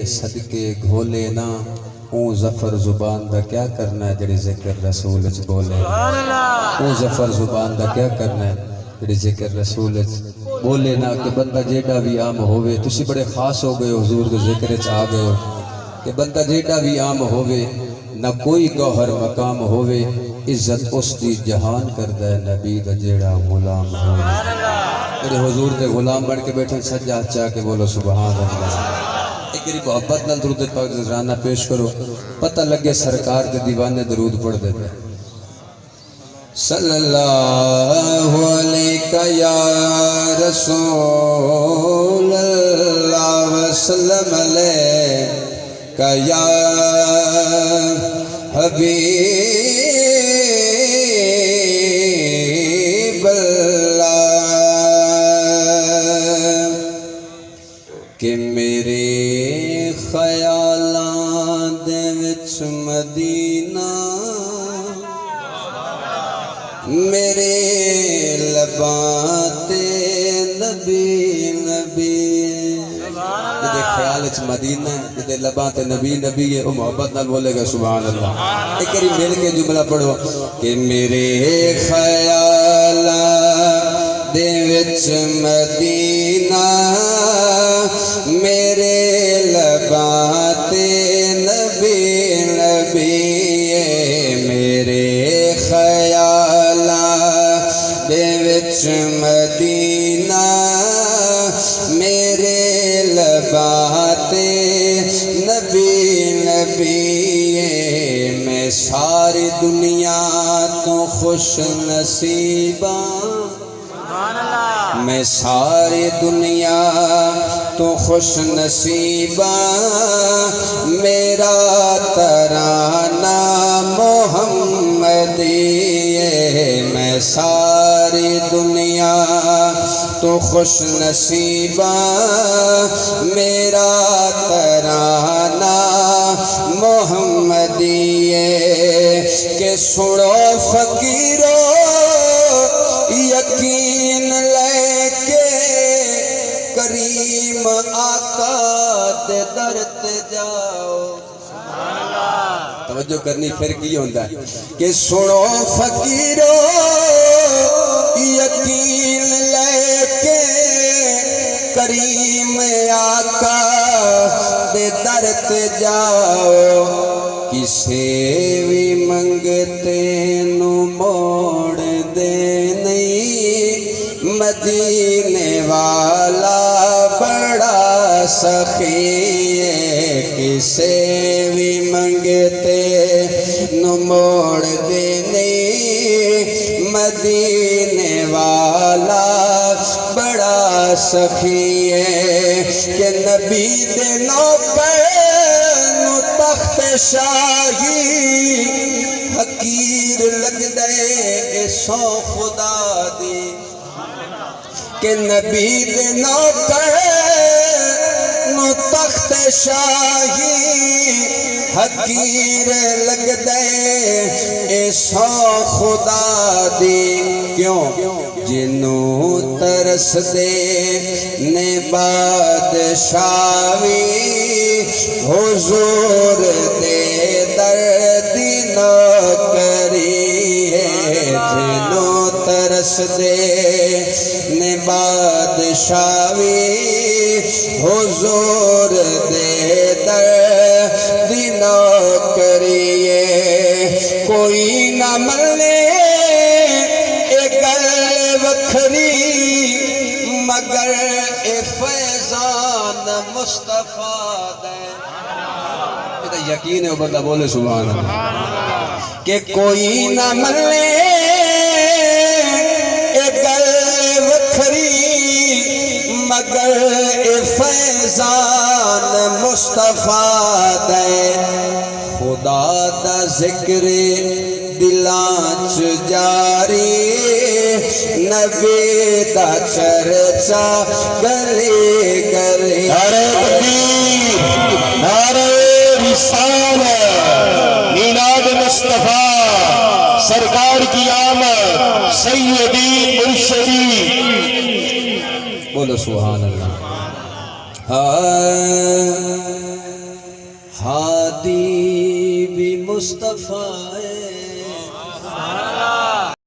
صدقے گھولے نا اون ظفر زبان دا کیا کرنا ہے جڑی ذکر رسول اچ بولے اون ظفر زبان دا کیا کرنا ہے جڑی ذکر رسول اچ بولے نا کہ بندہ جیڑا بھی عام ہوئے تسی بڑے خاص ہو گئے حضور کے ذکر اچ آ گئے ہو کہ بندہ جیڑا بھی عام ہوئے نہ کوئی گوہر مقام ہوئے عزت اس دی جہان کردہ ہے نبی دا جیڑا غلام ہوئے میرے حضور دے غلام بڑھ کے بیٹھے سجا چاہ کے بولو سبحان اللہ ایک گری محبت نال درود پاک نذرانہ پیش کرو پتہ لگے سرکار دے دیوانے درود پڑھ دیتے صلی اللہ علیہ یا رسول اللہ وسلم علیہ یا حبیب اللہ کہ میرے خیالاں دے وچ مدینہ میرے لباں تے نبی نبی جدے خیال اچ مدینہ جدے لباں تے نبی نبی ہے وہ محبت نال بولے گا سبحان اللہ ایک کری مل کے جملہ پڑھو کہ میرے خیالاں دے وچ مدینہ میرے لباں تے نبی نبی میرے خیالاں دے وچ مدینہ میرے لباں تے نبی نبی میں ساری دنیا تو خوش نصیباں میں ساری دنیا تو خوش نصیباں میرا ترانہ محمدی میں ساری دنیا تو خوش نصیباں میرا ترانہ محمدی کہ سنو فقیرو یقین لے کے کریم آقا دے در تے جاؤ توجہ کرنی پھر کی ہوندہ ہے کہ سنو فقیرو یقین لے کے کریم آقا دے در تے جاؤ کسے بھی منگتے نو موڑ دے نہیں مدینے والا بڑا سخی ہے کسے بھی منگتے نو موڑ دے نہیں مدینے والا بڑا سخی ہے کہ نبی دے نوکر نو تخت شاہی حقیر لگ دے سو خدا دی کہ نبی دے نوکر نو تخت شاہی حقیر لگ دے سو خدا دی کیوں جنوں ترس دے نے بادشاہی حضور دے دردی نوکری ہے جنوں ترس دے نے بادشاہی حضور دے دردی نوکری ہے کوئی نہ ملے اے گل وکھری مگر اے فیضان مصطفیٰ دے یقین ہے وہ بندہ بولے سبحان اللہ کہ کوئی نہ ملے اے گل وکھری مگر اے فیضان مصطفیٰ دے خدا دا ذکر دلانچ جاری نبی دا چرچا گلے گلے نعرہ تکبیر نعرہ رسالت میلاد مصطفیٰ سرکار کی آمد سیدی مرشدی بولو سبحان اللہ ہادی بھی مصطفیٰ